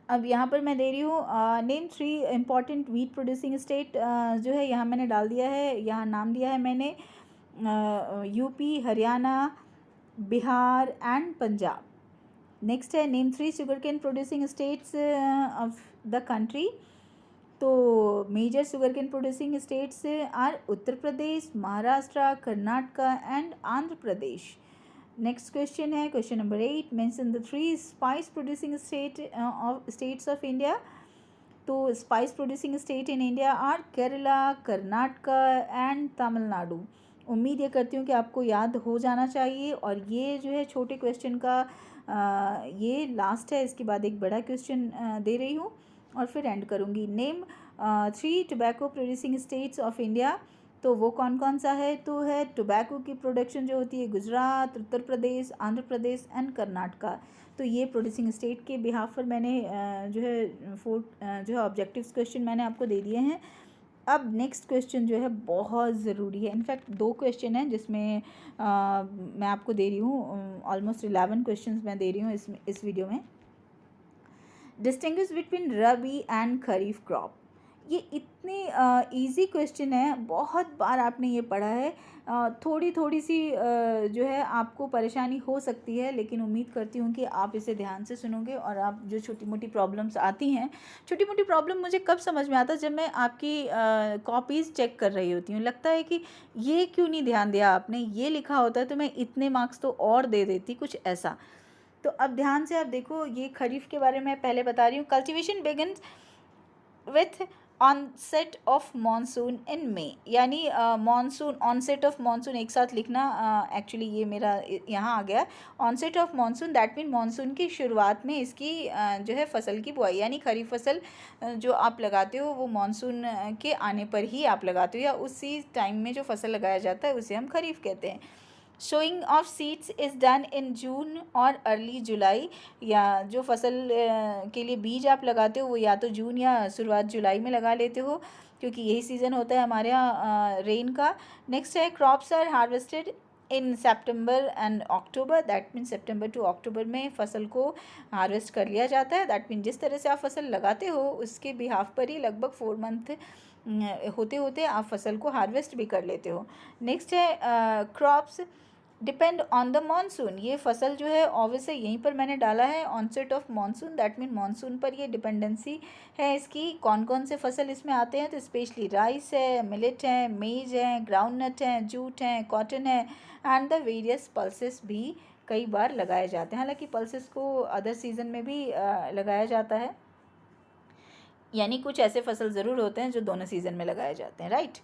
अब यहाँ पर मैं दे रही हूँ name 3 important wheat producing state, जो है यहाँ मैंने डाल दिया है, यहाँ नाम दिया है मैंने UP, Haryana, Bihar and Punjab. Next है name 3 sugar cane producing states of the country. तो major sugar cane producing states are Uttar Pradesh, Maharashtra, Karnataka and Andhra Pradesh. Next question है question number 8, mention the 3 spice producing states of India. तो spice producing state in India are Kerala, Karnataka and Tamil Nadu. उम्मीद ये करती हूँ कि आपको याद हो जाना चाहिए, और ये जो है छोटे क्वेश्चन का ये लास्ट है, इसके बाद एक बड़ा क्वेश्चन दे रही हूँ और फिर एंड करूँगी। Name 3 tobacco producing states of India, तो वो कौन कौन सा है? तो है टोबैको की प्रोडक्शन जो होती है गुजरात, उत्तर प्रदेश, आंध्र प्रदेश एंड कर्नाटका। तो ये प्रोड्यूसिंग स्टेट के बिहाफ पर मैंने जो है 4 जो है ऑब्जेक्टिव्स क्वेश्चन मैंने आपको दे दिए हैं। अब नेक्स्ट क्वेश्चन जो है बहुत ज़रूरी है, इनफैक्ट 2 क्वेश्चन हैं जिसमें मैं आपको दे रही हूँ ऑलमोस्ट 11 क्वेश्चंस मैं दे रही हूँ इस वीडियो में। Distinguish between rabi and kharif crop, ये इतनी इजी क्वेश्चन है, बहुत बार आपने ये पढ़ा है। थोड़ी थोड़ी सी जो है आपको परेशानी हो सकती है, लेकिन उम्मीद करती हूँ कि आप इसे ध्यान से सुनोगे और आप जो छोटी मोटी प्रॉब्लम्स आती हैं, छोटी मोटी प्रॉब्लम मुझे कब समझ में आता है, जब मैं आपकी कॉपीज़ चेक कर रही होती हूँ, लगता है कि ये क्यों नहीं ध्यान दिया आपने, ये लिखा होता है तो मैं इतने मार्क्स तो और दे देती, कुछ ऐसा। तो अब ध्यान से आप देखो, ये खरीफ के बारे में पहले बता रही हूँ। Cultivation begins with onset of monsoon in May, यानी मानसून, ऑनसेट ऑफ मानसून एक साथ लिखना, एक्चुअली ये मेरा यहाँ आ गया। Onset of monsoon that mean monsoon की शुरुआत में इसकी जो है फसल की बुआई, यानी खरीफ फसल जो आप लगाते हो वो मानसून के आने पर ही आप लगाते हो, या उसी टाइम में जो फसल लगाया जाता है उसे हम खरीफ कहते हैं। Sowing of seeds is done in June और अर्ली जुलाई, या जो फसल के लिए बीज आप लगाते हो वो या तो जून या शुरुआत जुलाई में लगा लेते हो, क्योंकि यही सीज़न होता है हमारे यहाँ रेन का। नेक्स्ट है crops are harvested in September and October, that mean September to October में फसल को हार्वेस्ट कर लिया जाता है। दैट मीन जिस तरह से आप फसल लगाते हो उसके बिहाफ पर ही लगभग 4 मंथ होते होते आप फसल को हार्वेस्ट भी कर लेते हो। नेक्स्ट है crops depend on the monsoon, ये फसल जो है ऑब्वियसली यहीं पर मैंने डाला है onset of monsoon, that mean monsoon पर ये डिपेंडेंसी है इसकी। कौन कौन से फसल इसमें आते हैं? तो स्पेशली राइस है, मिलेट है, मेज है, ग्राउंडनट है, जूट है, कॉटन है एंड द वेरियस पल्सेस भी कई बार लगाए जाते हैं। हालांकि पल्सेस को अदर सीजन में भी लगाया जाता है, यानी कुछ ऐसे फसल ज़रूर होते हैं जो दोनों सीज़न में लगाए जाते हैं, राइट।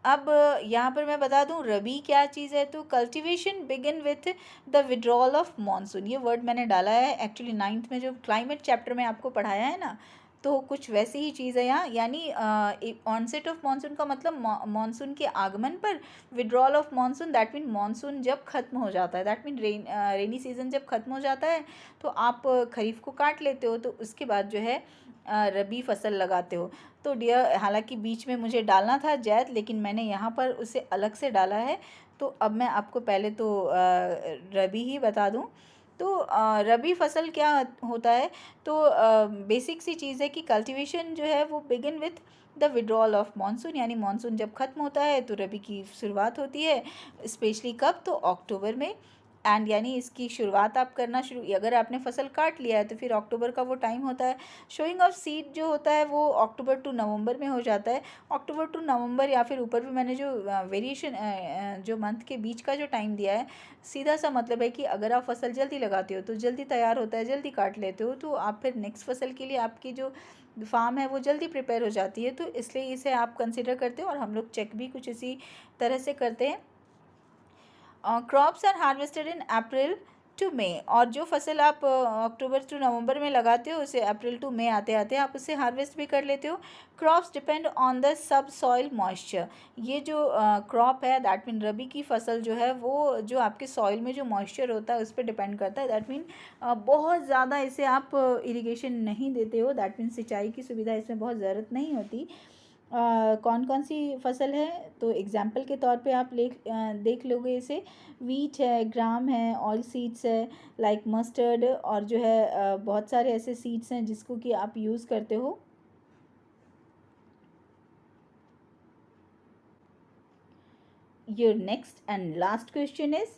अब यहाँ पर मैं बता दूँ रबी क्या चीज़ है। तो cultivation begin with the withdrawal of monsoon, ये वर्ड मैंने डाला है एक्चुअली 9th में जो क्लाइमेट चैप्टर में आपको पढ़ाया है ना, तो कुछ वैसी ही चीज़ है यहाँ, यानी ऑनसेट ऑफ मानसून का मतलब मानसून के आगमन पर, withdrawal of monsoon that mean monsoon जब ख़त्म हो जाता है, दैट मीन रेनी सीजन जब ख़त्म हो जाता है तो आप खरीफ को काट लेते हो, तो उसके बाद जो है रबी फसल लगाते हो। तो डियर, हालांकि बीच में मुझे डालना था जैद, लेकिन मैंने यहाँ पर उसे अलग से डाला है। तो अब मैं आपको पहले तो रबी ही बता दूँ। तो रबी फसल क्या होता है? तो बेसिक सी चीज़ है कि कल्टीवेशन जो है वो begin with the withdrawal of monsoon, यानी मानसून जब ख़त्म होता है तो रबी की शुरुआत होती है। स्पेशली कब? तो अक्टूबर में। एंड यानी इसकी शुरुआत आप करना शुरू, अगर आपने फसल काट लिया है तो फिर अक्टूबर का वो टाइम होता है। शोइंग ऑफ सीड जो होता है वो अक्टूबर टू नवंबर में हो जाता है। अक्टूबर टू नवंबर, या फिर ऊपर भी मैंने जो वेरिएशन जो मंथ के बीच का जो टाइम दिया है, सीधा सा मतलब है कि अगर आप फसल जल्दी लगाते हो तो जल्दी तैयार होता है, जल्दी काट लेते हो, तो आप फिर नेक्स्ट फसल के लिए आपकी जो फार्म है वो जल्दी प्रिपेयर हो जाती है, तो इसलिए इसे आप कंसिडर करते हो। और हम लोग चेक भी कुछ इसी तरह से करते हैं। Crops are harvested in April to May, और जो फसल आप अक्टूबर टू नवंबर में लगाते हो उसे अप्रैल टू मई आते आते आप उसे हार्वेस्ट भी कर लेते हो। Crops depend on the sub soil moisture, ये जो क्रॉप है दैट मीन रबी की फसल जो है वो जो आपके सॉइल में जो मॉइस्चर होता है उस पर डिपेंड करता है। दैट मीन बहुत ज़्यादा इसे आप इरिगेशन नहीं देते हो, दैट मीन सिंचाई की सुविधा इसमें बहुत ज़रूरत नहीं होती। कौन कौन सी फसल है? तो एग्जाम्पल के तौर पे आप देख लोगे इसे, वीट है, ग्राम है, ऑयल सीड्स है लाइक मस्टर्ड, और जो है बहुत सारे ऐसे सीड्स हैं जिसको कि आप यूज़ करते हो। Your next and last question is,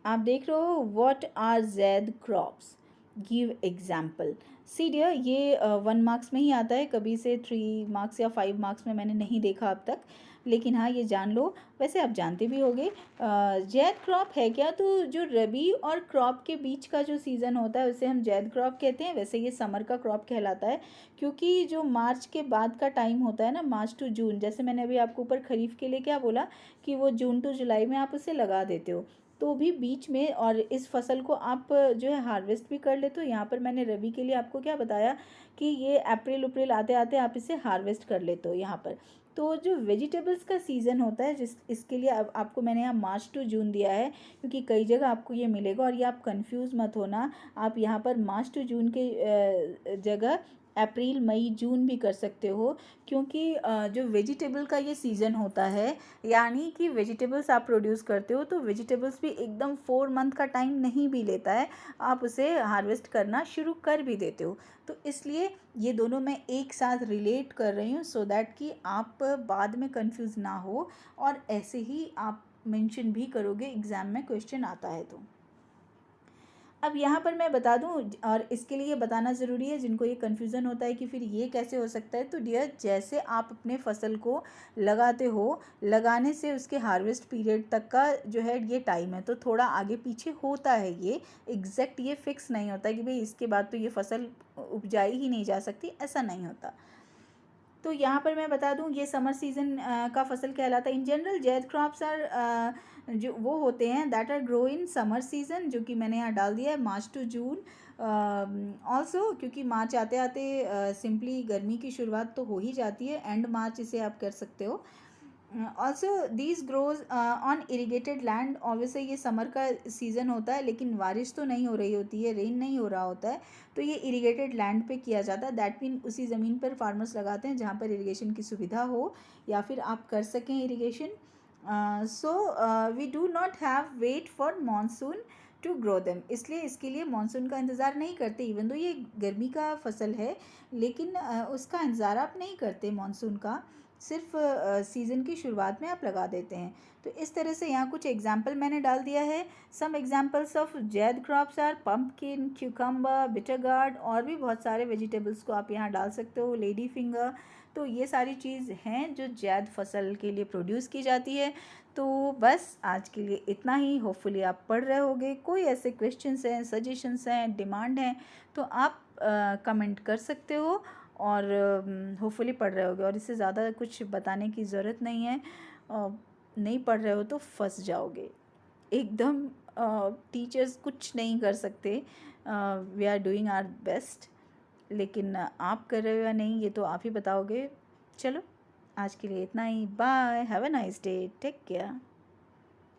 आप देख रहे हो what are zaid crops, give example. See dear, ये 1 मार्क्स में ही आता है, कभी से 3 मार्क्स या 5 मार्क्स में मैंने नहीं देखा अब तक। लेकिन हाँ ये जान लो, वैसे आप जानते भी होंगे, जैद क्रॉप है क्या, तो जो रबी और क्रॉप के बीच का जो सीज़न होता है उसे हम जैद क्रॉप कहते हैं। वैसे ये समर का क्रॉप कहलाता है, क्योंकि जो मार्च के बाद का टाइम होता है ना, मार्च टू जून, जैसे मैंने अभी आपको ऊपर खरीफ के लिए क्या बोला कि वो जून टू जुलाई में आप उसे लगा देते हो, तो भी बीच में, और इस फसल को आप जो है हार्वेस्ट भी कर लेते हो। यहाँ पर मैंने रबी के लिए आपको क्या बताया कि ये अप्रैल अप्रैल आते आते आप इसे हार्वेस्ट कर लेते हो यहाँ पर। तो जो वेजिटेबल्स का सीज़न होता है, जिस इसके लिए अब आपको मैंने यहाँ मार्च टू जून दिया है, क्योंकि कई जगह आपको ये मिलेगा, और ये आप कंफ्यूज मत होना, आप यहाँ पर मार्च टू जून के जगह अप्रैल मई जून भी कर सकते हो, क्योंकि जो वेजिटेबल का ये सीज़न होता है, यानी कि वेजिटेबल्स आप प्रोड्यूस करते हो, तो वेजिटेबल्स भी एकदम 4 मंथ का टाइम नहीं भी लेता है, आप उसे हार्वेस्ट करना शुरू कर भी देते हो। तो इसलिए ये दोनों मैं एक साथ रिलेट कर रही हूँ, सो दैट कि आप बाद में कंफ्यूज ना हो, और ऐसे ही आप मेंशन भी करोगे एग्ज़ाम में क्वेश्चन आता है तो। अब यहाँ पर मैं बता दूँ, और इसके लिए बताना ज़रूरी है, जिनको ये कन्फ्यूज़न होता है कि फिर ये कैसे हो सकता है, तो डियर जैसे आप अपने फसल को लगाते हो, लगाने से उसके हार्वेस्ट पीरियड तक का जो है ये टाइम है, तो थोड़ा आगे पीछे होता है, ये एग्जैक्ट ये फिक्स नहीं होता कि भाई इसके बाद तो ये फसल उपजाई ही नहीं जा सकती, ऐसा नहीं होता। तो यहाँ पर मैं बता दूँ, ये समर सीज़न का फसल कहलाता है। In general zaid crops are जो वो होते हैं that are grow in summer season, जो कि मैंने यहाँ डाल दिया है मार्च टू जून। ऑल्सो क्योंकि मार्च आते आते सिंपली गर्मी की शुरुआत तो हो ही जाती है, एंड मार्च इसे आप कर सकते हो। Also these grows on irrigated land, obviously ये समर का सीज़न होता है, लेकिन बारिश तो नहीं हो रही होती है, रेन नहीं हो रहा होता है, तो ये इरीगेटेड लैंड पे किया जाता है। दैट मीन उसी ज़मीन पर फार्मर्स लगाते हैं जहाँ पर इरीगेशन की सुविधा हो, या फिर आप कर सकें irrigation. So we do not have wait for monsoon to grow them, इसलिए इसके लिए मानसून का इंतज़ार नहीं करते, इवन दो ये गर्मी का फसल है, लेकिन उसका इंतज़ार आप नहीं करते मानसून का, सिर्फ सीज़न की शुरुआत में आप लगा देते हैं। तो इस तरह से यहाँ कुछ एग्जाम्पल मैंने डाल दिया है। Some examples of zaid crops are pumpkin, cucumber, bitter gourd, और भी बहुत सारे वेजिटेबल्स को आप यहाँ डाल सकते हो, लेडी फिंगर। तो ये सारी चीज़ हैं जो जैद फसल के लिए प्रोड्यूस की जाती है। तो बस आज के लिए इतना ही। होपफुली आप पढ़ रहे होगे। कोई ऐसे क्वेश्चंस हैं, सजेशंस हैं, डिमांड हैं, तो आप कमेंट कर सकते हो, और होपफुली पढ़ रहे होगे, और इससे ज़्यादा कुछ बताने की ज़रूरत नहीं है। नहीं पढ़ रहे हो तो फंस जाओगे एकदम। टीचर्स कुछ नहीं कर सकते, we are doing our best, लेकिन आप कर रहे हो या नहीं ये तो आप ही बताओगे। चलो आज के लिए इतना ही। Bye, have a nice day, take care.